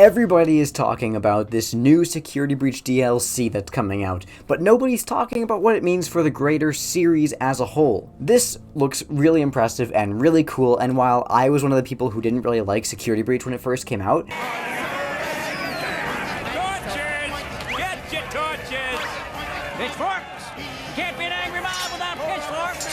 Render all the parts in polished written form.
Everybody is talking about this new Security Breach DLC that's coming out, but nobody's talking about what it means for the greater series as a whole. This looks really impressive and really cool, and while I was one of the people who didn't really like Security Breach when it first came out,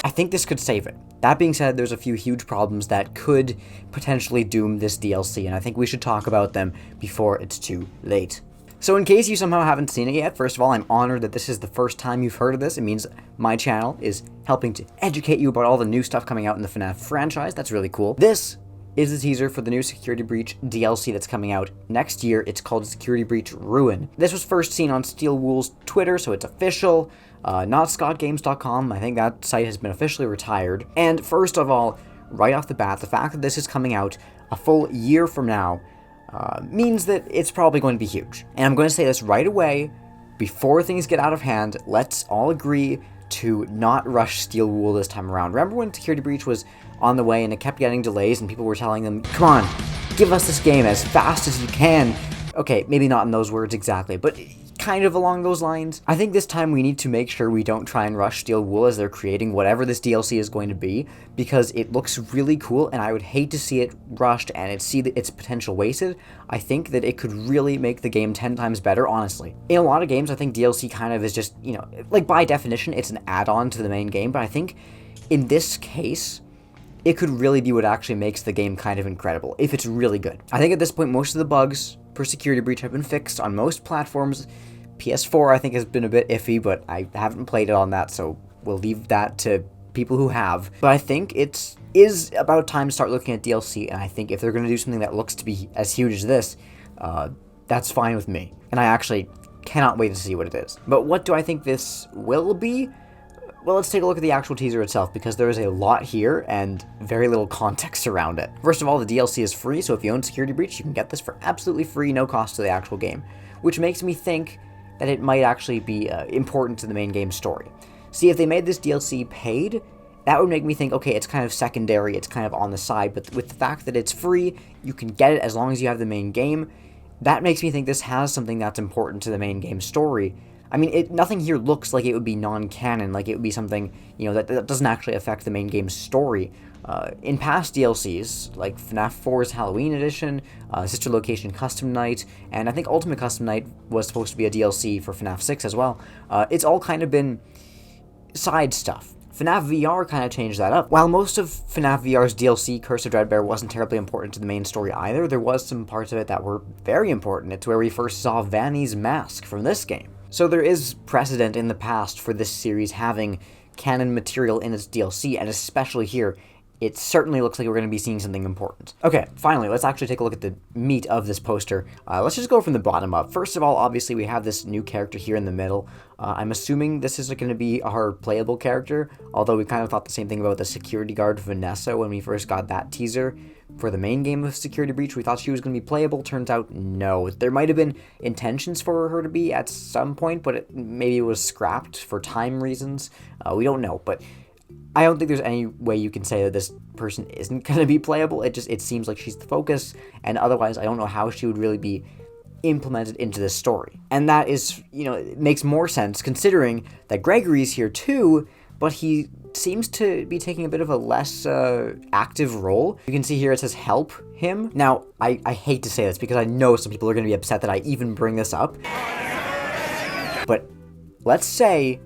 I think this could save it. That being said, there's a few huge problems that could potentially doom this DLC, and I think we should talk about them before it's too late. So in case you somehow haven't seen it yet, first of all, I'm honored that this is the first time you've heard of this. It means my channel is helping to educate you about all the new stuff coming out in the FNAF franchise. That's really cool. This is the teaser for the new Security Breach DLC that's coming out next year. It's called Security Breach Ruin. This was first seen on SteelWool's Twitter, so it's official. Not ScottGames.com. I think that site has been officially retired. And first of all, right off the bat, the fact that this is coming out a full year from now means that it's probably going to be huge. And I'm going to say this right away, before things get out of hand, let's all agree to not rush SteelWool this time around. Remember when Security Breach was on the way and it kept getting delays and people were telling them, come on, give us this game as fast as you can. Okay, maybe not in those words exactly, but kind of along those lines. I think this time we need to make sure we don't try and rush SteelWool as they're creating whatever this DLC is going to be, because it looks really cool and I would hate to see it rushed and see its potential wasted. I think that it could really make the game 10 times better, honestly. In a lot of games, I think DLC kind of is just, you know, like by definition, it's an add-on to the main game, but I think in this case, it could really be what actually makes the game kind of incredible, if it's really good. I think at this point, most of the bugs for Security Breach have been fixed on most platforms. PS4, I think, has been a bit iffy, but I haven't played it on that, so we'll leave that to people who have. But I think it is about time to start looking at DLC, and I think if they're going to do something that looks to be as huge as this, that's fine with me. And I actually cannot wait to see what it is. But what do I think this will be? Well, let's take a look at the actual teaser itself, because there is a lot here and very little context around it. First of all, the DLC is free, so if you own Security Breach, you can get this for absolutely free, no cost to the actual game, which makes me think that it might actually be important to the main game story. See, if they made this DLC paid, that would make me think, okay, it's kind of secondary, it's kind of on the side, but with the fact that it's free, you can get it as long as you have the main game, that makes me think this has something that's important to the main game story. I mean, nothing here looks like it would be non-canon, like it would be something, you know, that doesn't actually affect the main game's story. In past DLCs, like FNAF 4's Halloween Edition, Sister Location Custom Night, and I think Ultimate Custom Night was supposed to be a DLC for FNAF 6 as well, it's all kind of been side stuff. FNAF VR kind of changed that up. While most of FNAF VR's DLC, Curse of Dreadbear, wasn't terribly important to the main story either, there was some parts of it that were very important. It's where we first saw Vanny's mask from this game. So there is precedent in the past for this series having canon material in its DLC, and especially here, it certainly looks like we're going to be seeing something important. Okay, finally, let's actually take a look at the meat of this poster. Let's just go from the bottom up. First of all, obviously, we have this new character here in the middle. I'm assuming this is going to be our playable character, although we kind of thought the same thing about the security guard Vanessa when we first got that teaser. For the main game of Security Breach, we thought she was going to be playable. Turns out, no. There might have been intentions for her to be at some point, but maybe it was scrapped for time reasons. We don't know, but I don't think there's any way you can say that this person isn't going to be playable. It seems like she's the focus, and otherwise I don't know how she would really be implemented into this story. And that is, you know, it makes more sense considering that Gregory's here too, but he seems to be taking a bit of a less active role. You can see here it says help him. Now, I hate to say this because I know some people are going to be upset that I even bring this up, but let's say,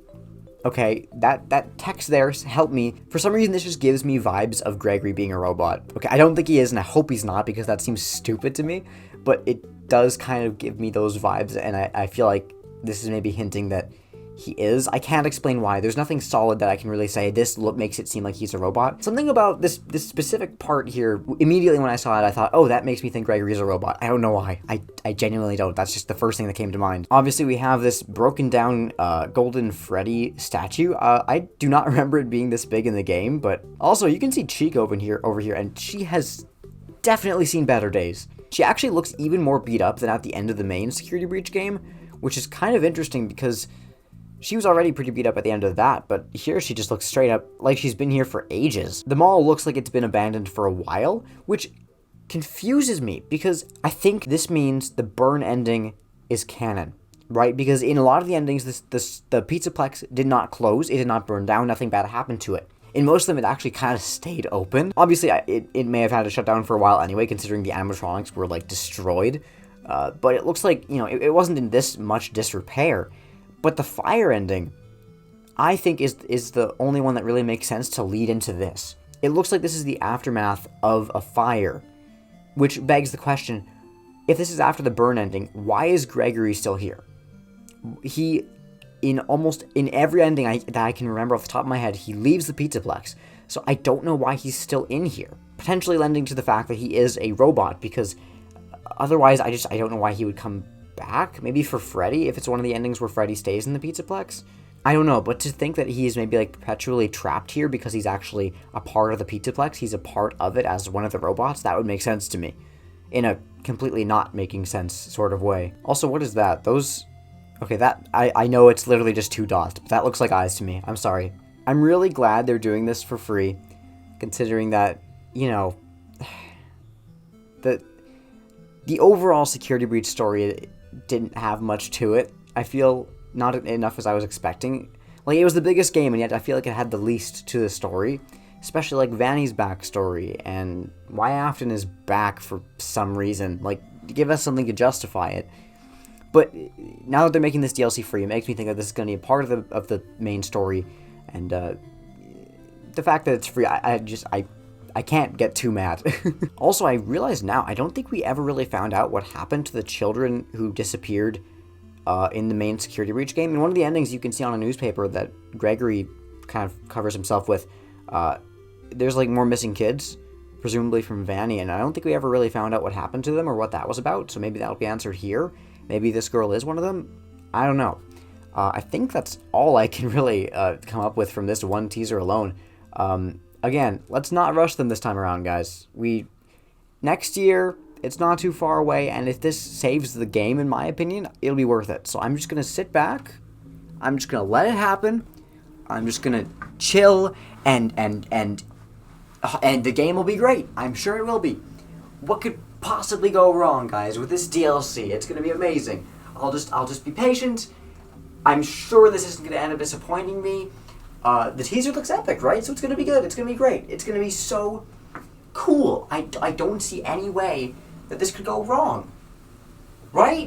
okay, that text there, help me, for some reason this just gives me vibes of Gregory being a robot. Okay, I don't think he is, and I hope he's not, because that seems stupid to me, but it does kind of give me those vibes, and I feel like this is maybe hinting that he is. I can't explain why. There's nothing solid that I can really say. This look makes it seem like he's a robot. Something about this specific part here, immediately when I saw it, I thought, oh, that makes me think Gregory's a robot. I don't know why. I genuinely don't. That's just the first thing that came to mind. Obviously, we have this broken down golden Freddy statue. I do not remember it being this big in the game, but also you can see Cheek over here, and she has definitely seen better days. She actually looks even more beat up than at the end of the main Security Breach game, which is kind of interesting because she was already pretty beat up at the end of that, but here she just looks straight up like she's been here for ages. The mall looks like it's been abandoned for a while, which confuses me, because I think this means the burn ending is canon, right? Because in a lot of the endings, the Pizzaplex did not close, it did not burn down, nothing bad happened to it. In most of them, it actually kind of stayed open. Obviously, it may have had to shut down for a while anyway, considering the animatronics were, like, destroyed. But it looks like, you know, it wasn't in this much disrepair. But the fire ending, I think, is the only one that really makes sense to lead into this. It looks like this is the aftermath of a fire, which begs the question, if this is after the burn ending, why is Gregory still here? He, in every ending that I can remember off the top of my head, he leaves the Pizzaplex, so I don't know why he's still in here. Potentially lending to the fact that he is a robot, because otherwise I don't know why he would come back. Maybe for Freddy, if it's one of the endings where Freddy stays in the Pizzaplex. I don't know, but to think that he is maybe, like, perpetually trapped here because he's actually a part of the Pizzaplex, he's a part of it as one of the robots, that would make sense to me. In a completely not making sense sort of way. Also, what is that? Those... Okay, that... I know it's literally just 2 dots, but that looks like eyes to me. I'm sorry. I'm really glad they're doing this for free, considering that, you know... The overall Security Breach story didn't have much to it. I feel... not enough as I was expecting. Like, it was the biggest game, and yet I feel like it had the least to the story. Especially, like, Vanny's backstory, and why Afton is back for some reason. Like, give us something to justify it. But now that they're making this DLC free, it makes me think that this is going to be a part of the main story. And the fact that it's free, I can't get too mad. Also, I realize now, I don't think we ever really found out what happened to the children who disappeared in the main Security Breach game. In one of the endings, you can see on a newspaper that Gregory kind of covers himself with, there's, like, more missing kids, presumably from Vanny, and I don't think we ever really found out what happened to them or what that was about, so maybe that'll be answered here. Maybe this girl is one of them. I don't know. I think that's all I can really come up with from this one teaser alone. Again, let's not rush them this time around, guys. Next year... it's not too far away, and if this saves the game, in my opinion, it'll be worth it. So I'm just going to sit back. I'm just going to let it happen. I'm just going to chill, and the game will be great. I'm sure it will be. What could possibly go wrong, guys, with this DLC? It's going to be amazing. I'll just be patient. I'm sure this isn't going to end up disappointing me. The teaser looks epic, right? So it's going to be good. It's going to be great. It's going to be so cool. I don't see any way that this could go wrong. Right?